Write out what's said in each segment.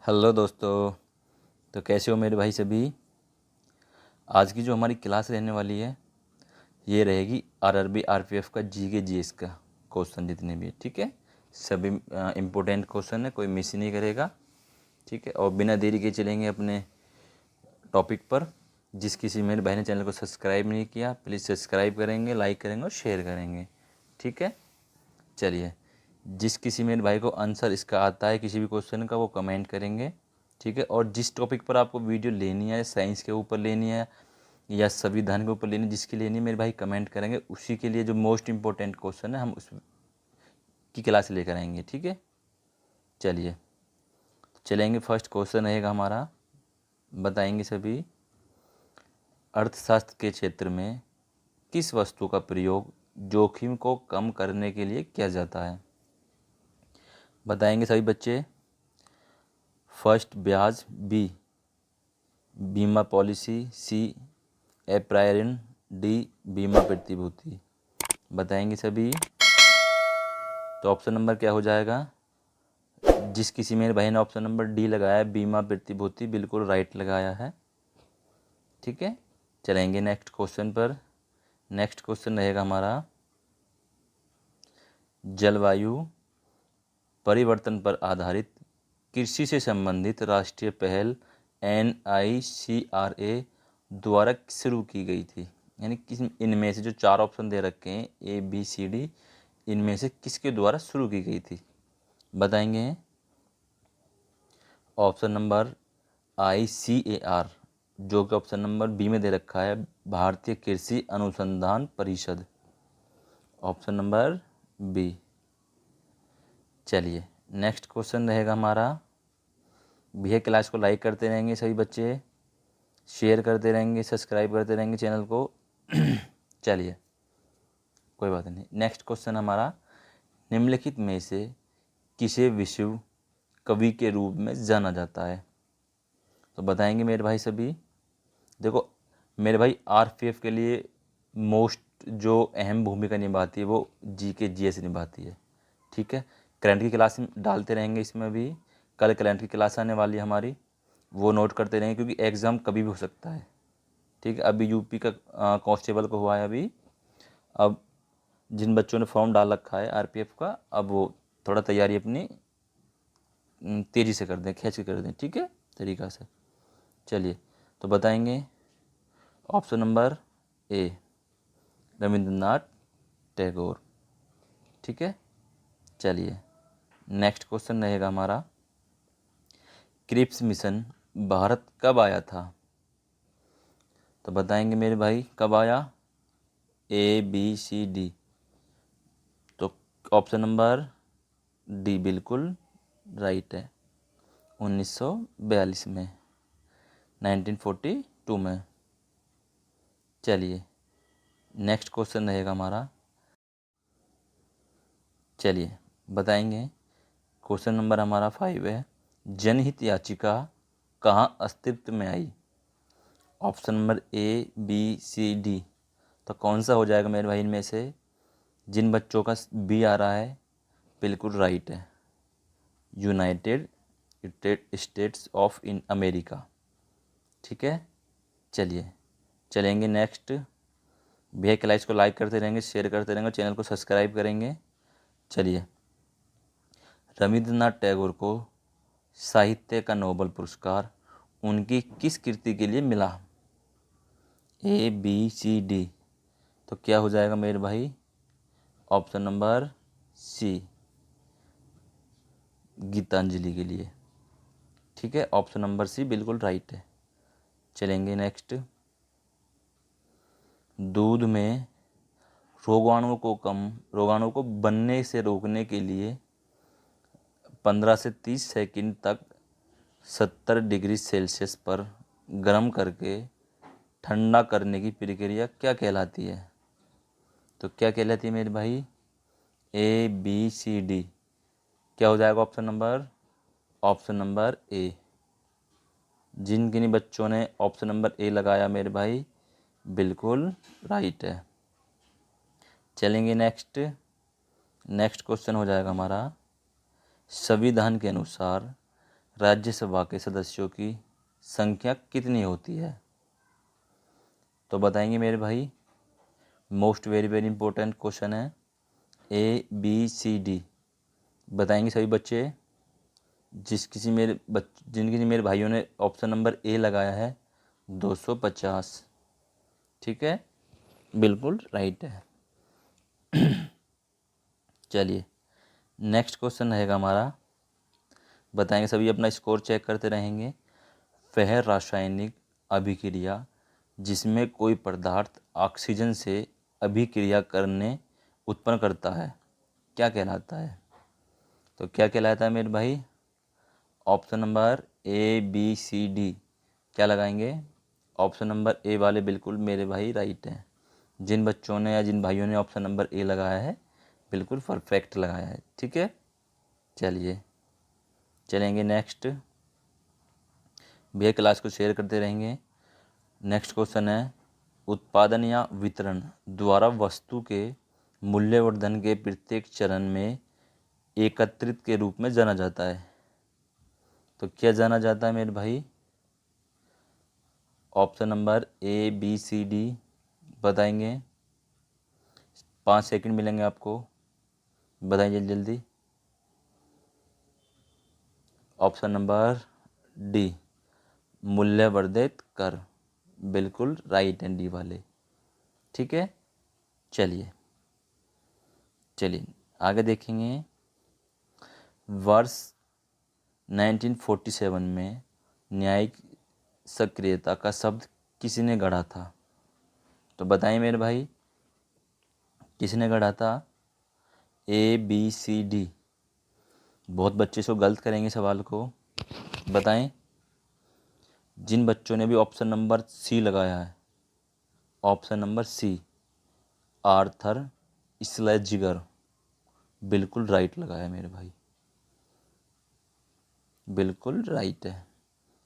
Hello दोस्तों। तो कैसे हो मेरे भाई सभी। आज की जो हमारी क्लास रहने वाली है ये रहेगी आरआरबी आरपीएफ का जीके जीएस का क्वेश्चन जितने भी है, ठीक है। सभी इम्पोर्टेंट क्वेश्चन है, कोई मिस नहीं करेगा, ठीक है। और बिना देरी के चलेंगे अपने टॉपिक पर। जिस किसी मेरे भाई ने चैनल को सब्सक्राइब नहीं किया प्लीज़ सब्सक्राइब करेंगे, लाइक करेंगे और शेयर करेंगे, ठीक है। चलिए, जिस किसी मेरे भाई को आंसर इसका आता है किसी भी क्वेश्चन का वो कमेंट करेंगे, ठीक है। और जिस टॉपिक पर आपको वीडियो लेनी है, साइंस के ऊपर लेनी है या संविधान के ऊपर लेनी है, जिसकी लेनी है मेरे भाई कमेंट करेंगे, उसी के लिए जो मोस्ट इंपॉर्टेंट क्वेश्चन है हम उस की क्लास लेकर आएंगे, ठीक है। चलिए चलेंगे, फर्स्ट क्वेश्चन रहेगा हमारा। बताएंगे सभी, अर्थशास्त्र के क्षेत्र में किस वस्तु का प्रयोग जोखिम को कम करने के लिए किया जाता है। बताएंगे सभी बच्चे। फर्स्ट ब्याज, बी बीमा पॉलिसी, सी एप्रायरिन, डी बीमा प्रतिभूति। बताएंगे सभी। तो ऑप्शन नंबर क्या हो जाएगा। जिस किसी मेरे भाई ने ऑप्शन नंबर डी लगाया है बीमा प्रतिभूति, बिल्कुल राइट लगाया है, ठीक है। चलेंगे नेक्स्ट क्वेश्चन पर। नेक्स्ट क्वेश्चन रहेगा हमारा, जलवायु परिवर्तन पर आधारित कृषि से संबंधित राष्ट्रीय पहल NICRA द्वारा शुरू की गई थी। यानी किस इनमें से जो चार ऑप्शन दे रखे हैं ABCD, इनमें से किसके द्वारा शुरू की गई थी। बताएंगे। ऑप्शन नंबर ICAR, जो कि ऑप्शन नंबर बी में दे रखा है, भारतीय कृषि अनुसंधान परिषद, ऑप्शन नंबर बी। चलिए नेक्स्ट क्वेश्चन रहेगा हमारा। भैया क्लास को लाइक करते रहेंगे सभी बच्चे, शेयर करते रहेंगे, सब्सक्राइब करते रहेंगे चैनल को। चलिए कोई बात नहीं। नेक्स्ट क्वेश्चन हमारा, निम्नलिखित में से किसे विश्व कवि के रूप में जाना जाता है। तो बताएंगे मेरे भाई सभी। देखो मेरे भाई आरपीएफ के लिए मोस्ट जो अहम भूमिका निभाती है वो जीके जीएस निभाती है, ठीक है। करंट की क्लास डालते रहेंगे इसमें भी। कल करंट की क्लास आने वाली है हमारी, वो नोट करते रहेंगे क्योंकि एग्ज़ाम कभी भी हो सकता है, ठीक है। अभी यूपी का कांस्टेबल को हुआ है अभी। अब जिन बच्चों ने फॉर्म डाल रखा है आरपीएफ का, अब वो थोड़ा तैयारी अपनी तेज़ी से कर दें, खींच के कर दें, ठीक है, तरीक़ा से। चलिए तो बताएंगे। ऑप्शन नंबर ए रविंद्रनाथ टैगोर, ठीक है। चलिए नेक्स्ट क्वेश्चन रहेगा हमारा, क्रिप्स मिशन भारत कब आया था। तो बताएंगे मेरे भाई कब आया। ABCD। तो ऑप्शन नंबर डी बिल्कुल राइट है, 1942 में, 1942 में। चलिए नेक्स्ट क्वेश्चन रहेगा हमारा। चलिए बताएंगे। क्वेश्चन नंबर हमारा 5 है, जनहित याचिका कहाँ अस्तित्व में आई। Option number ABCD। तो कौन सा हो जाएगा मेरे भाई इनमें से। जिन बच्चों का बी आ रहा है बिल्कुल राइट है, United states of in America, ठीक है। चलिए चलेंगे नेक्स्ट। भैया क्लास को लाइक करते रहेंगे, शेयर करते रहेंगे, चैनल को सब्सक्राइब करेंगे। चलिए, रविंद्रनाथ टैगोर को साहित्य का नोबेल पुरस्कार उनकी किस कृति के लिए मिला। ABCD। तो क्या हो जाएगा मेरे भाई। ऑप्शन नंबर सी गीतांजलि के लिए, ठीक है। ऑप्शन नंबर सी बिल्कुल राइट है। चलेंगे नेक्स्ट। दूध में रोगाणुओं को बनने से रोकने के लिए 15 से 30 सेकंड तक 70 डिग्री सेल्सियस पर गर्म करके ठंडा करने की प्रक्रिया क्या कहलाती है। तो क्या कहलाती है मेरे भाई। ABCD। क्या हो जाएगा ऑप्शन नंबर ए। जिन किन्हीं बच्चों ने ऑप्शन नंबर ए लगाया मेरे भाई बिल्कुल राइट है। चलेंगे नेक्स्ट। नेक्स्ट क्वेश्चन हो जाएगा हमारा, संविधान के अनुसार राज्यसभा के सदस्यों की संख्या कितनी होती है? तो बताएंगे मेरे भाई, most very very important question है। ABCD बताएंगे सभी बच्चे। जिन किसी मेरे भाइयों ने ऑप्शन नंबर ए लगाया है 250, ठीक है, बिल्कुल राइट है। चलिए नेक्स्ट क्वेश्चन रहेगा हमारा, बताएंगे सभी, अपना स्कोर चेक करते रहेंगे। वह रासायनिक अभिक्रिया जिसमें कोई पदार्थ ऑक्सीजन से अभिक्रिया करने उत्पन्न करता है क्या कहलाता है? तो क्या कहलाता है मेरे भाई? ऑप्शन नंबर ABCD क्या लगाएंगे? ऑप्शन नंबर ए वाले बिल्कुल मेरे भाई राइट हैं। जिन बच्चों ने या जिन भाइयों ने ऑप्शन नंबर ए लगाया है बिल्कुल परफेक्ट लगाया है, ठीक है। चलिए चलेंगे नेक्स्ट, भैया क्लास को शेयर करते रहेंगे। नेक्स्ट क्वेश्चन है, उत्पादन या वितरण द्वारा वस्तु के मूल्यवर्धन के प्रत्येक चरण में एकत्रित के रूप में जाना जाता है। तो क्या जाना जाता है मेरे भाई? ऑप्शन नंबर ABCD बताएंगे। 5 सेकंड मिलेंगे आपको, बताइए जल्दी जल्दी। ऑप्शन नंबर डी, मूल्यवर्धित कर, बिल्कुल राइट है डी वाले, ठीक है। चलिए चलिए आगे देखेंगे। वर्ष 1947 में न्यायिक सक्रियता का शब्द किसने गढ़ा था? तो बताइए मेरे भाई, किसने गढ़ा था? ABCD, बहुत बच्चे इसको गलत करेंगे सवाल को, बताएं। जिन बच्चों ने भी ऑप्शन नंबर सी लगाया है, ऑप्शन नंबर सी, आर्थर श्लेजिंगर, बिल्कुल राइट लगाया मेरे भाई, बिल्कुल राइट है।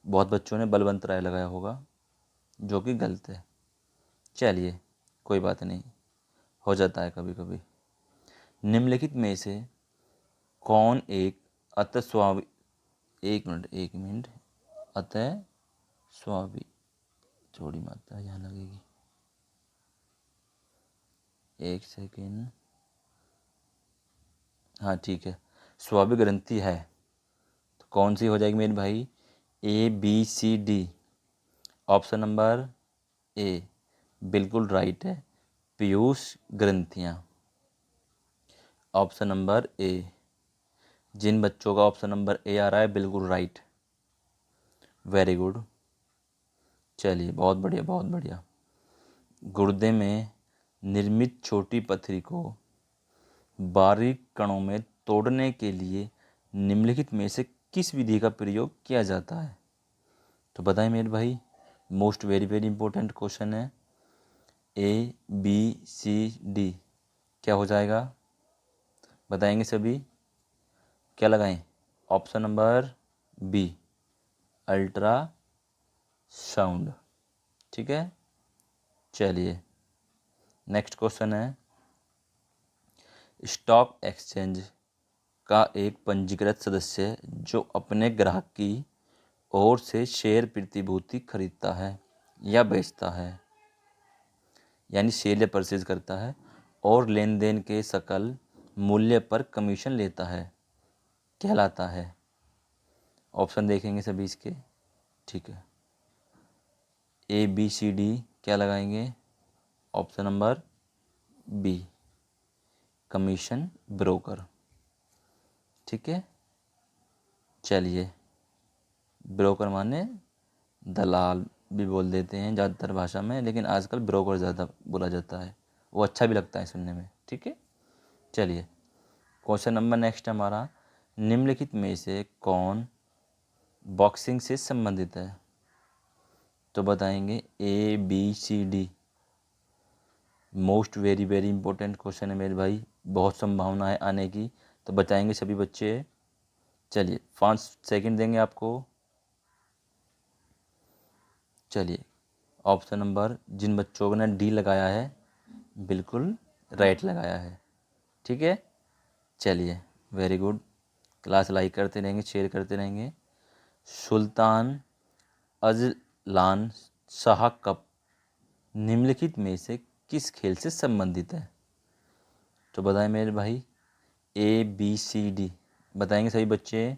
बहुत बच्चों ने बलवंत राय लगाया होगा जो कि गलत है। चलिए कोई बात नहीं, हो जाता है कभी कभी। निम्नलिखित में से कौन एक अतः स्वाभाविक, एक मिनट, अतः स्वाभाविक, थोड़ी मात्रा यहाँ लगेगी, एक सेकेंड, हाँ ठीक है, स्वाभाविक ग्रंथि है। तो कौन सी हो जाएगी मेरे भाई? ABCD, ऑप्शन नंबर ए बिल्कुल राइट है, पीयूष ग्रंथियाँ, ऑप्शन नंबर ए। जिन बच्चों का ऑप्शन नंबर ए आ रहा है बिल्कुल राइट, वेरी गुड। चलिए बहुत बढ़िया बहुत बढ़िया। गुर्दे में निर्मित छोटी पथरी को बारीक कणों में तोड़ने के लिए निम्नलिखित में से किस विधि का प्रयोग किया जाता है? तो बताएं मेरे भाई, most very very important question है। ABCD क्या हो जाएगा? बताएंगे सभी, क्या लगाएं? Option number B, ultrasound, ठीक है। चलिए नेक्स्ट क्वेश्चन है, स्टॉक एक्सचेंज का एक पंजीकृत सदस्य जो अपने ग्राहक की ओर से शेयर प्रतिभूति खरीदता है या बेचता है, यानी शेयर या परचेज करता है और लेन देन के सकल मूल्य पर कमीशन लेता है, कहलाता है? ऑप्शन देखेंगे सभी इसके, ठीक है। ABCD क्या लगाएंगे? Option number B, commission broker, ठीक है। चलिए, ब्रोकर माने दलाल भी बोल देते हैं ज़्यादातर भाषा में, लेकिन आजकल ब्रोकर ज़्यादा बोला जाता है, वो अच्छा भी लगता है सुनने में, ठीक है। चलिए क्वेश्चन नंबर नेक्स्ट हमारा, निम्नलिखित में से कौन बॉक्सिंग से संबंधित है? तो बताएंगे ABCD, most very very important question है मेरे भाई, बहुत संभावना है आने की, तो बताएंगे सभी बच्चे। चलिए 5 सेकंड देंगे आपको। चलिए ऑप्शन नंबर, जिन बच्चों ने डी लगाया है बिल्कुल राइट लगाया है, ठीक है। चलिए वेरी गुड, क्लास लाइक करते रहेंगे, शेयर करते रहेंगे। सुल्तान अजलान शाह कप निम्नलिखित में से किस खेल से संबंधित है? तो बताएं मेरे भाई, ABCD बताएंगे सभी बच्चे।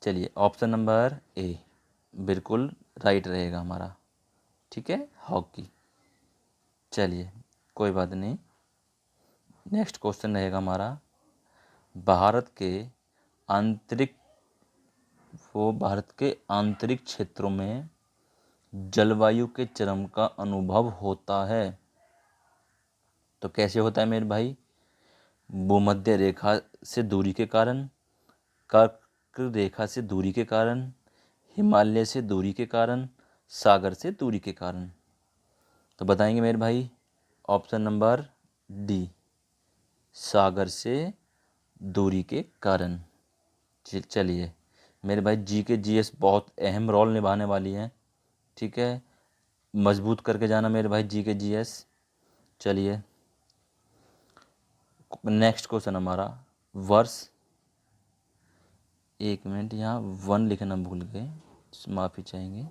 चलिए, ऑप्शन नंबर ए बिल्कुल राइट रहेगा हमारा, ठीक है, हॉकी। चलिए, कोई बात नहीं। नेक्स्ट क्वेश्चन रहेगा हमारा, भारत के आंतरिक क्षेत्रों में जलवायु के चरम का अनुभव होता है। तो कैसे होता है मेरे भाई? भूमध्य रेखा से दूरी के कारण, कर्क रेखा से दूरी के कारण, हिमालय से दूरी के कारण, सागर से दूरी के कारण। तो बताएंगे मेरे भाई, ऑप्शन नंबर डी, सागर से दूरी के कारण। चलिए मेरे भाई, GS बहुत अहम रोल निभाने वाली है, ठीक है, मजबूत करके जाना मेरे भाई GS। चलिए, नेक्स्ट क्वेश्चन हमारा, वर्ष, एक मिनट, यहाँ 1 लिखना भूल गए, माफ़ी चाहेंगे,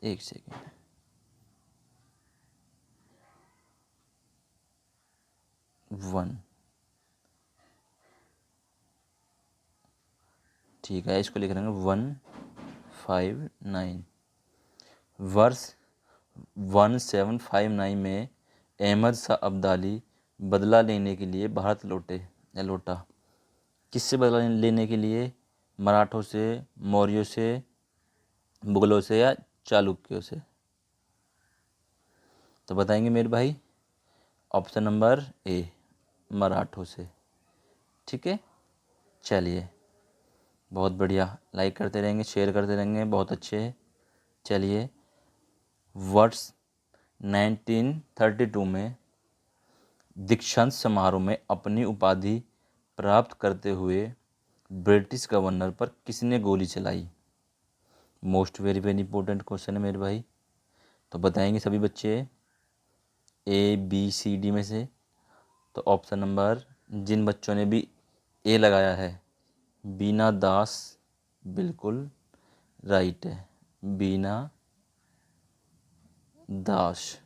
एक सेकेंड। वन, ठीक है, इसको लिख रहे हैं 159। वर्ष 1759 में अहमद शाह अब्दाली बदला लेने के लिए भारत लौटा। किससे बदला लेने के लिए? मराठों से, मौर्यों से, मुगलों से या चालुक्यों से? तो बताएंगे मेरे भाई, ऑप्शन नंबर ए, मराठों से, ठीक है। चलिए, बहुत बढ़िया, लाइक करते रहेंगे, शेयर करते रहेंगे, बहुत अच्छे है। चलिए, वर्ष 1932 में दीक्षांत समारोह में अपनी उपाधि प्राप्त करते हुए ब्रिटिश गवर्नर पर किसने गोली चलाई? Most very very important question है मेरे भाई। तो बताएंगे सभी बच्चे ABCD में से। तो ऑप्शन नंबर, जिन बच्चों ने भी ए लगाया है, बीना दास बिल्कुल राइट है, बीना दास,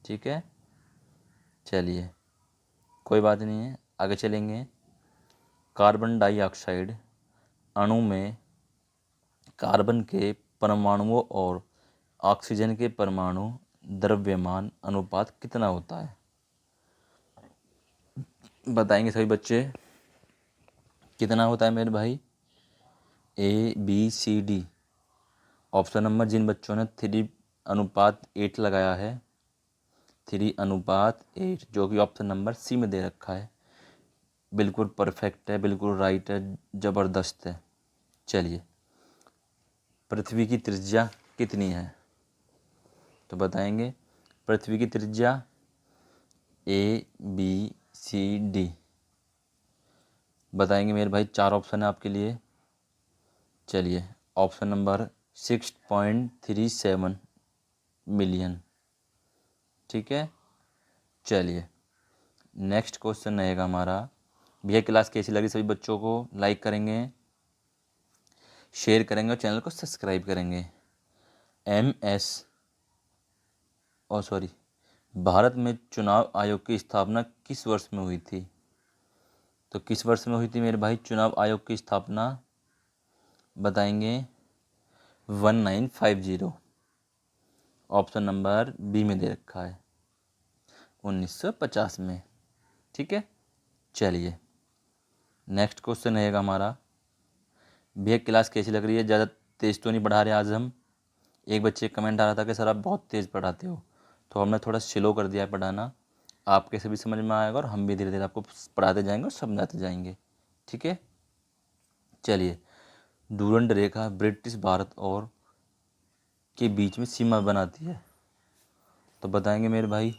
ठीक है। चलिए, कोई बात नहीं है, आगे चलेंगे। कार्बन डाइऑक्साइड अणु में कार्बन के परमाणुओं और ऑक्सीजन के परमाणु द्रव्यमान अनुपात कितना होता है? बताएंगे सभी बच्चे, कितना होता है मेरे भाई? ABCD। ऑप्शन नंबर, जिन बच्चों ने 3:8 लगाया है, 3:8, जो कि ऑप्शन नंबर C में दे रखा है, बिल्कुल परफेक्ट है, बिल्कुल राइट है, ज़बरदस्त है। चलिए, पृथ्वी की त्रिज्या कितनी है? तो बताएंगे, पृथ्वी की त्रिज्या ABCD बताएंगे मेरे भाई, 4 ऑप्शन है आपके लिए। चलिए, ऑप्शन नंबर 6.37 मिलियन, ठीक है। चलिए, नेक्स्ट क्वेश्चन रहेगा हमारा, भैया क्लास कैसी लगी सभी बच्चों को? लाइक करेंगे, शेयर करेंगे और चैनल को सब्सक्राइब करेंगे। भारत में चुनाव आयोग की स्थापना किस वर्ष में हुई थी? तो किस वर्ष में हुई थी मेरे भाई चुनाव आयोग की स्थापना? बताएंगे 1950, ऑप्शन नंबर बी में दे रखा है, 1950 में, ठीक है। चलिए, नेक्स्ट क्वेश्चन रहेगा हमारा, भैया क्लास कैसी लग रही है? ज़्यादा तेज़ तो नहीं पढ़ा रहे आज हम? एक बच्चे कमेंट आ रहा था कि सर आप बहुत तेज़ पढ़ाते हो, तो हमने थोड़ा स्लो कर दिया है पढ़ाना, आपके से भी समझ में आएगा और हम भी धीरे धीरे आपको पढ़ाते जाएंगे और समझाते जाएंगे, ठीक है। चलिए, डूरंड रेखा ब्रिटिश भारत और के बीच में सीमा बनाती है। तो बताएंगे मेरे भाई,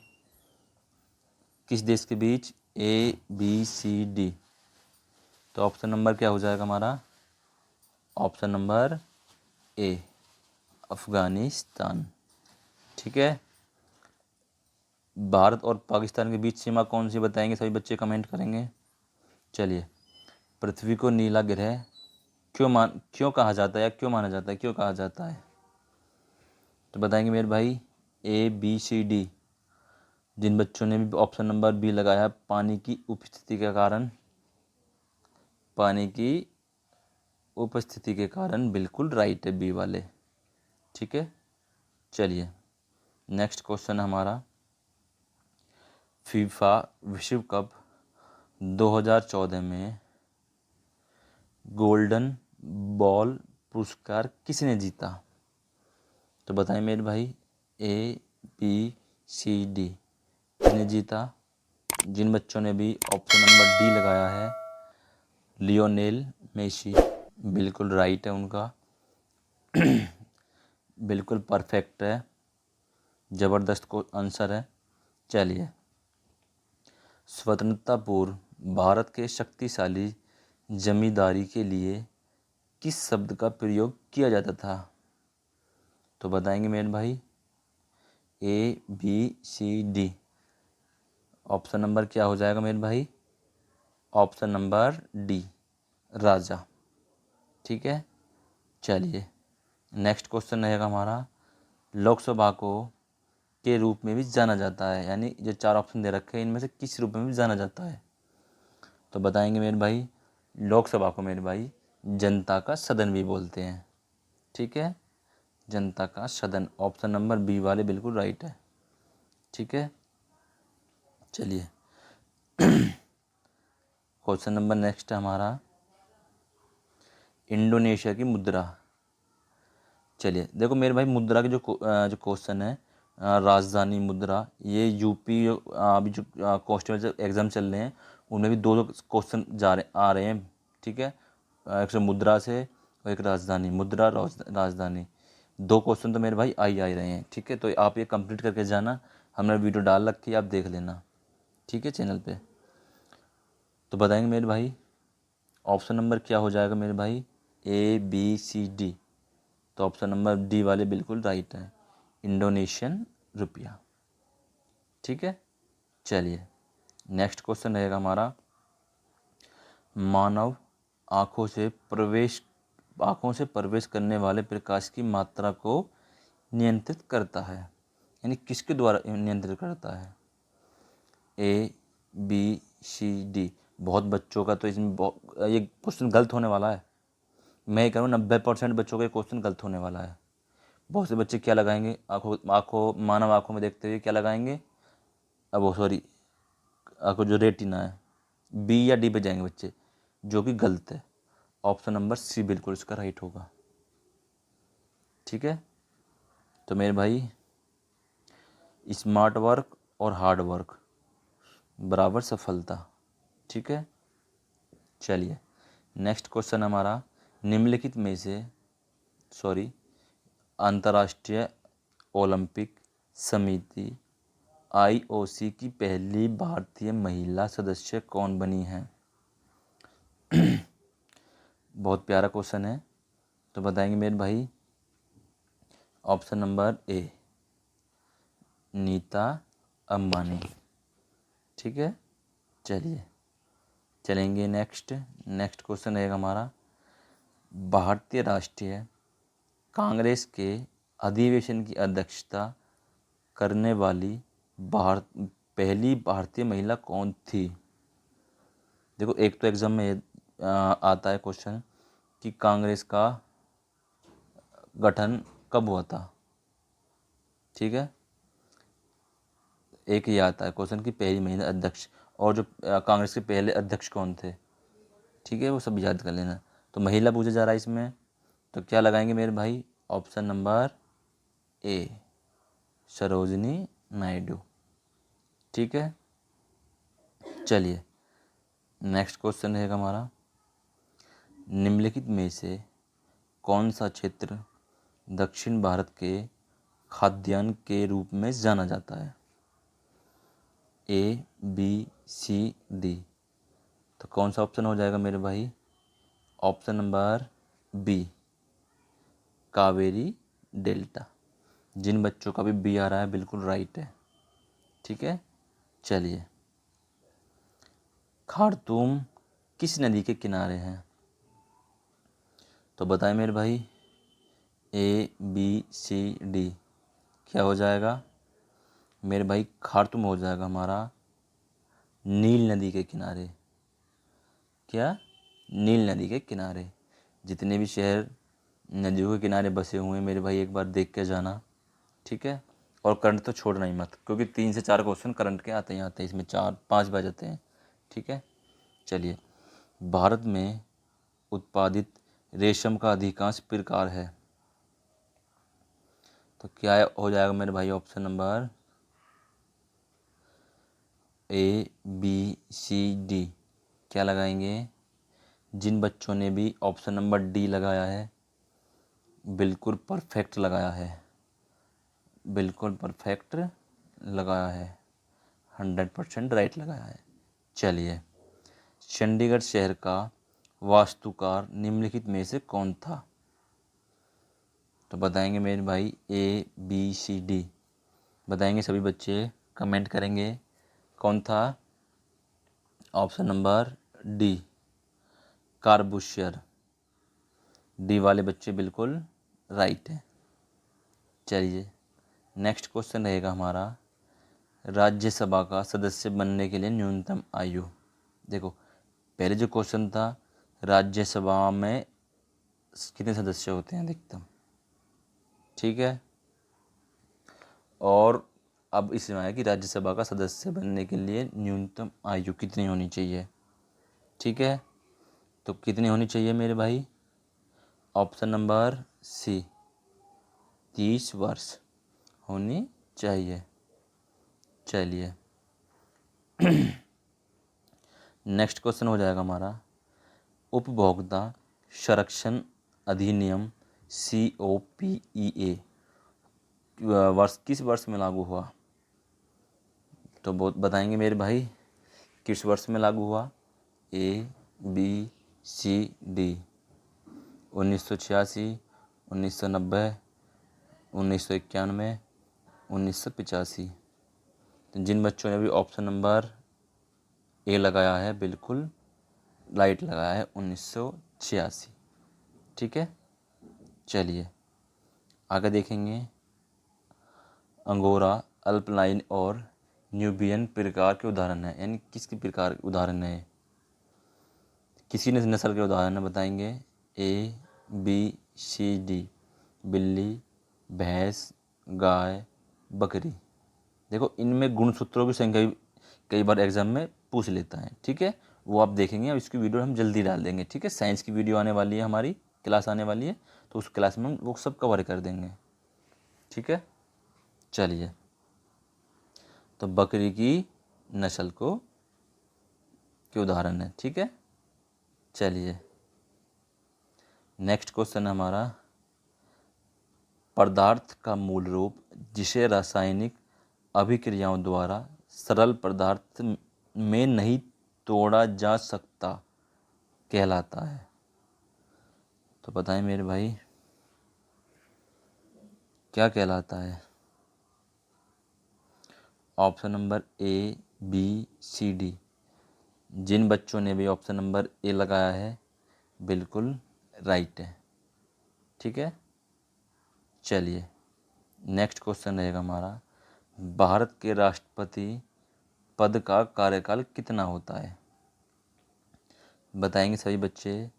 किस देश के बीच? ABCD। तो ऑप्शन नंबर क्या हो जाएगा हमारा? ऑप्शन नंबर ए, अफगानिस्तान, ठीक है। भारत और पाकिस्तान के बीच सीमा कौन सी? बताएंगे सभी बच्चे, कमेंट करेंगे। चलिए, पृथ्वी को नीला ग्रह क्यों कहा जाता है या क्यों माना जाता है, क्यों कहा जाता है? तो बताएंगे मेरे भाई ABCD। जिन बच्चों ने भी ऑप्शन नंबर बी लगाया, पानी की उपस्थिति के कारण, पानी की उपस्थिति के कारण, बिल्कुल राइट है बी वाले। ठीक है, चलिए नेक्स्ट क्वेश्चन हमारा, फीफा विश्व कप 2014 में गोल्डन बॉल पुरस्कार किसने जीता? तो बताएं मेरे भाई ABCD किसने जीता? जिन बच्चों ने भी ऑप्शन नंबर डी लगाया है, लियोनेल मेसी, बिल्कुल राइट है उनका। बिल्कुल परफेक्ट है, ज़बरदस्त को आंसर है। चलिए, स्वतंत्रता पूर्व भारत के शक्तिशाली जमींदारी के लिए किस शब्द का प्रयोग किया जाता था? तो बताएंगे मेरे भाई ABCD। ऑप्शन नंबर क्या हो जाएगा मेरे भाई? ऑप्शन नंबर डी, राजा। ठीक है, चलिए नेक्स्ट क्वेश्चन रहेगा हमारा, लोकसभा को के रूप में भी जाना जाता है, यानी जो 4 ऑप्शन दे रखे हैं इनमें से किस रूप में भी जाना जाता है? तो बताएंगे मेरे भाई, लोकसभा को मेरे भाई जनता का सदन भी बोलते हैं। ठीक है, जनता का सदन, ऑप्शन नंबर बी वाले बिल्कुल राइट है। ठीक है, चलिए क्वेश्चन नंबर नेक्स्ट है हमारा, इंडोनेशिया की मुद्रा। चलिए देखो मेरे भाई, मुद्रा के जो क्वेश्चन है, राजधानी मुद्रा, ये यूपी अभी जो कॉन्स्टेबल एग्ज़ाम चल रहे हैं उनमें भी दो क्वेश्चन आ रहे हैं। ठीक है, एक से मुद्रा से और एक राजधानी, मुद्रा राजधानी, 2 क्वेश्चन तो मेरे भाई आ ही रहे हैं। ठीक है, तो आप ये कंप्लीट करके जाना, हमने वीडियो डाल रखी है, आप देख लेना। ठीक है, चैनल पे। तो बताएंगे मेरे भाई, ऑप्शन नंबर क्या हो जाएगा मेरे भाई? ABCD। तो ऑप्शन नंबर डी वाले बिल्कुल राइट है, इंडोनेशियन रुपया। ठीक है, चलिए नेक्स्ट क्वेश्चन रहेगा हमारा, मानव आँखों से प्रवेश करने वाले प्रकाश की मात्रा को नियंत्रित करता है, यानी किसके द्वारा नियंत्रित करता है? ABCD। बहुत बच्चों का तो इसमें ये क्वेश्चन गलत होने वाला है। मैं ये कहूँ 90% बच्चों का क्वेश्चन गलत होने वाला है। बहुत से बच्चे क्या लगाएंगे, मानव आँखों में देखते हुए क्या लगाएंगे, अब वो सॉरी, आपको जो रेटिना है, बी या डी पे जाएंगे बच्चे, जो कि गलत है। ऑप्शन नंबर सी बिल्कुल इसका राइट होगा। ठीक है, तो मेरे भाई स्मार्ट वर्क और हार्ड वर्क बराबर सफलता। ठीक है, चलिए नेक्स्ट क्वेश्चन हमारा, निम्नलिखित में से अंतर्राष्ट्रीय ओलंपिक समिति IOC की पहली भारतीय महिला सदस्य कौन बनी है? बहुत प्यारा क्वेश्चन है, तो बताएंगे मेरे भाई, option number A, Nita Ambani. ठीक है, चलिए चलेंगे नेक्स्ट क्वेश्चन रहेगा हमारा, भारतीय राष्ट्रीय कांग्रेस के अधिवेशन की अध्यक्षता करने वाली पहली भारतीय महिला कौन थी? देखो एक तो एग्जाम में आता है क्वेश्चन कि कांग्रेस का गठन कब हुआ था। ठीक है, एक ही आता है क्वेश्चन की पहली महिला अध्यक्ष, और जो कांग्रेस के पहले अध्यक्ष कौन थे। ठीक है, वो सब याद कर लेना। तो महिला पूछा जा रहा है इसमें, तो क्या लगाएंगे मेरे भाई? ऑप्शन नंबर ए, सरोजिनी नायडू। ठीक है, चलिए नेक्स्ट क्वेश्चन रहेगा हमारा, निम्नलिखित में से कौन सा क्षेत्र दक्षिण भारत के खाद्यान्न के रूप में जाना जाता है? ABCD। तो कौन सा ऑप्शन हो जाएगा मेरे भाई? Option number B, Kaveri delta. जिन बच्चों का भी बी आ रहा है बिल्कुल राइट है। ठीक है, चलिए, खार्तूम किस नदी के किनारे हैं? तो बताएं मेरे भाई, ABCD क्या हो जाएगा मेरे भाई? खार्तूम हो जाएगा हमारा, नील नदी के किनारे। क्या? नील नदी के किनारे। जितने भी शहर नदियों के किनारे बसे हुए हैं मेरे भाई, एक बार देख के जाना, ठीक है। और करंट तो छोड़ना ही मत, क्योंकि 3 से 4 क्वेश्चन करंट के आते ही आते हैं, इसमें 4-5 बज जाते हैं, ठीक है। चलिए, भारत में उत्पादित रेशम का अधिकांश प्रकार है। तो क्या हो जाएगा मेरे भाई? ऑप्शन नंबर ABCD क्या लगाएंगे? जिन बच्चों ने भी ऑप्शन नंबर डी लगाया है, बिल्कुल परफेक्ट लगाया है, बिल्कुल परफेक्ट लगाया है, 100% राइट लगाया है। चलिए, चंडीगढ़ शहर का वास्तुकार निम्नलिखित में से कौन था? तो बताएंगे मेरे भाई, ABCD बताएंगे सभी बच्चे, कमेंट करेंगे कौन था। Option number D, Corbusier. D वाले बच्चे बिल्कुल राइट है। चलिए, नेक्स्ट क्वेश्चन रहेगा हमारा, राज्यसभा का सदस्य बनने के लिए न्यूनतम आयु। देखो, पहले जो क्वेश्चन था, राज्यसभा में कितने सदस्य होते हैं अधिकतम, ठीक है। और अब इसमें आया कि राज्यसभा का सदस्य बनने के लिए न्यूनतम आयु कितनी होनी चाहिए, ठीक है। तो कितनी होनी चाहिए मेरे भाई? ऑप्शन नंबर सी, 30 वर्ष होनी चाहिए। चलिए, नेक्स्ट क्वेश्चन हो जाएगा हमारा, उपभोक्ता संरक्षण अधिनियम COPEA किस वर्ष में लागू हुआ? तो बहुत बताएंगे मेरे भाई, किस वर्ष में लागू हुआ? ABCD, 1986, 1990, 1991, 1985। तो जिन बच्चों ने भी ऑप्शन नंबर ए लगाया है, बिल्कुल राइट लगाया है, 1986, ठीक है। चलिए, आगे देखेंगे, अंगोरा, अल्पलाइन और न्यूबियन प्रकार के उदाहरण हैं, यानी किसके प्रकार के उदाहरण है? किसी ने नस्ल के उदाहरण है, बताएंगे। ABCD, बिल्ली, भैंस, गाय, बकरी। देखो, इनमें गुणसूत्रों की संख्या भी कई बार एग्जाम में पूछ लेता है, ठीक है। वो आप देखेंगे, और इसकी वीडियो हम जल्दी डाल देंगे, ठीक है। साइंस की वीडियो आने वाली है, हमारी क्लास आने वाली है, तो उस क्लास में हम वो सब कवर कर देंगे, ठीक है। चलिए, तो बकरी की नस्ल को के उदाहरण है, ठीक है। चलिए, नेक्स्ट क्वेश्चन हमारा, पदार्थ का मूल रूप जिसे रासायनिक अभिक्रियाओं द्वारा सरल पदार्थ में नहीं तोड़ा जा सकता कहलाता है। तो बताएं मेरे भाई, क्या कहलाता है? Option number ABCD। जिन बच्चों ने भी ऑप्शन नंबर ए लगाया है, बिल्कुल राइट है, ठीक है। चलिए, नेक्स्ट क्वेश्चन रहेगा हमारा, भारत के राष्ट्रपति पद का कार्यकाल कितना होता है? बताएंगे सभी बच्चे,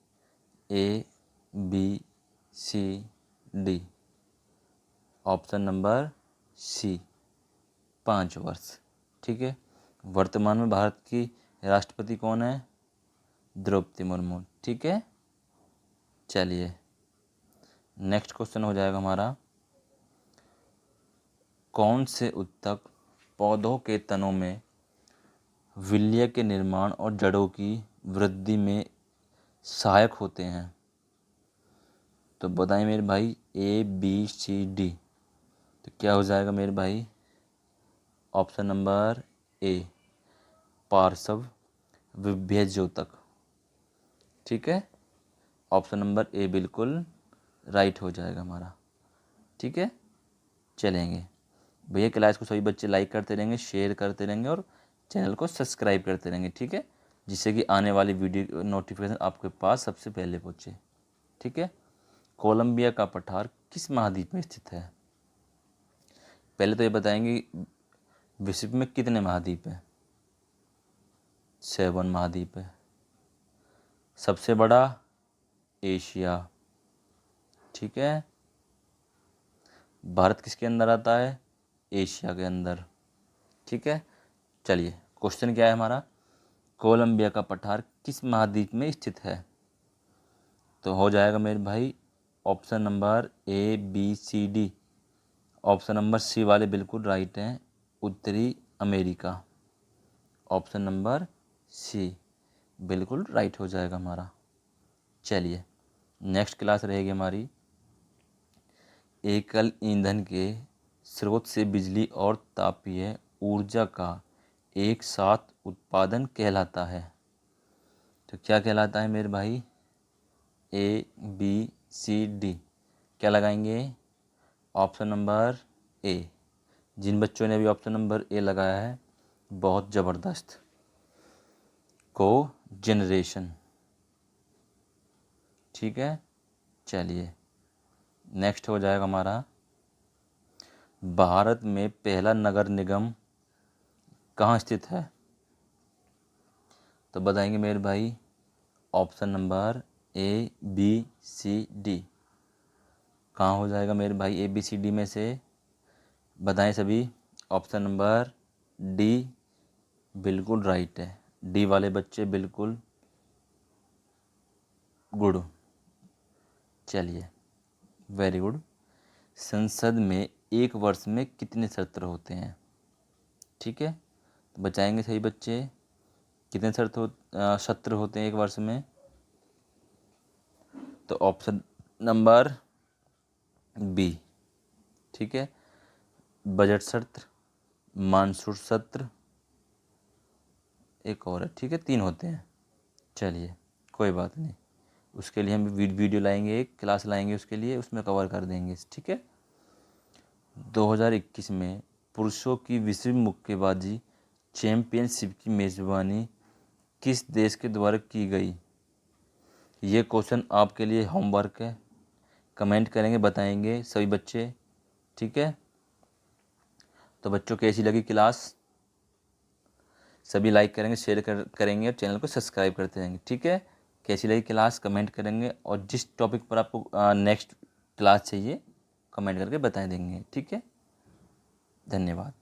ABCD। ऑप्शन नंबर सी, 5 वर्ष, ठीक है। वर्तमान में भारत की राष्ट्रपति कौन है? द्रौपदी मुर्मू, ठीक है। चलिए, नेक्स्ट क्वेश्चन हो जाएगा हमारा, कौन से उत्तक पौधों के तनों में विलय के निर्माण और जड़ों की वृद्धि में सहायक होते हैं? तो बताएं मेरे भाई, ABCD। तो क्या हो जाएगा मेरे भाई? ऑप्शन नंबर ए, पार्श्व विभेद्योतक, ठीक है। ऑप्शन नंबर ए बिल्कुल राइट हो जाएगा हमारा, ठीक है। चलेंगे भैया, क्लास को सभी बच्चे लाइक करते रहेंगे, शेयर करते रहेंगे और चैनल को सब्सक्राइब करते रहेंगे, ठीक है, जिससे कि आने वाली वीडियो नोटिफिकेशन आपके पास सबसे पहले पहुँचे, ठीक है। कोलंबिया का पठार किस महाद्वीप में स्थित है? पहले तो ये बताएंगे विश्व में कितने महाद्वीप हैं। 7 महाद्वीप है। सबसे बड़ा एशिया, ठीक है। भारत किसके अंदर आता है? एशिया के अंदर, ठीक है। चलिए क्वेश्चन क्या है हमारा, कोलंबिया का पठार किस महाद्वीप में स्थित है? तो हो जाएगा मेरे भाई option number A B C D. Option number C वाले बिल्कुल राइट हैं, उत्तरी अमेरिका। ऑप्शन नंबर सी बिल्कुल राइट हो जाएगा हमारा। चलिए नेक्स्ट क्लास रहेगी हमारी एकल ईंधन के स्रोत से बिजली और तापीय ऊर्जा का एक साथ उत्पादन कहलाता है। तो क्या कहलाता है मेरे भाई? ए बी सी डी क्या लगाएंगे? ऑप्शन नंबर ए। जिन बच्चों ने अभी ऑप्शन नंबर ए लगाया है बहुत ज़बरदस्त। को जनरेशन, ठीक है। चलिए नेक्स्ट हो जाएगा हमारा भारत में पहला नगर निगम कहाँ स्थित है? तो बताएंगे मेरे भाई option number A B C D. कहाँ हो जाएगा मेरे भाई ए बी सी डी में से? बताएं सभी। ऑप्शन नंबर डी बिल्कुल राइट है। डी वाले बच्चे बिल्कुल गुड। चलिए वेरी गुड। संसद में एक वर्ष में कितने सत्र होते हैं? ठीक है, तो बचाएंगे सही बच्चे। कितने सत्र होते हैं एक वर्ष में? तो ऑप्शन नंबर बी, ठीक है। बजट सत्र, मानसून सत्र, एक और है, ठीक है। 3 होते हैं। चलिए कोई बात नहीं, उसके लिए हम वीडियो लाएंगे, एक क्लास लाएंगे उसके लिए, उसमें कवर कर देंगे, ठीक है। 2021 में पुरुषों की विश्व मुक्केबाजी चैंपियनशिप की मेज़बानी किस देश के द्वारा की गई? ये क्वेश्चन आपके लिए होमवर्क है। कमेंट करेंगे, बताएंगे सभी बच्चे, ठीक है। तो बच्चों कैसी लगी क्लास? सभी लाइक करेंगे, शेयर करेंगे और चैनल को सब्सक्राइब करते रहेंगे, ठीक है। कैसी लगी क्लास कमेंट करेंगे, और जिस टॉपिक पर आपको नेक्स्ट क्लास चाहिए कमेंट करके बता देंगे, ठीक है। धन्यवाद।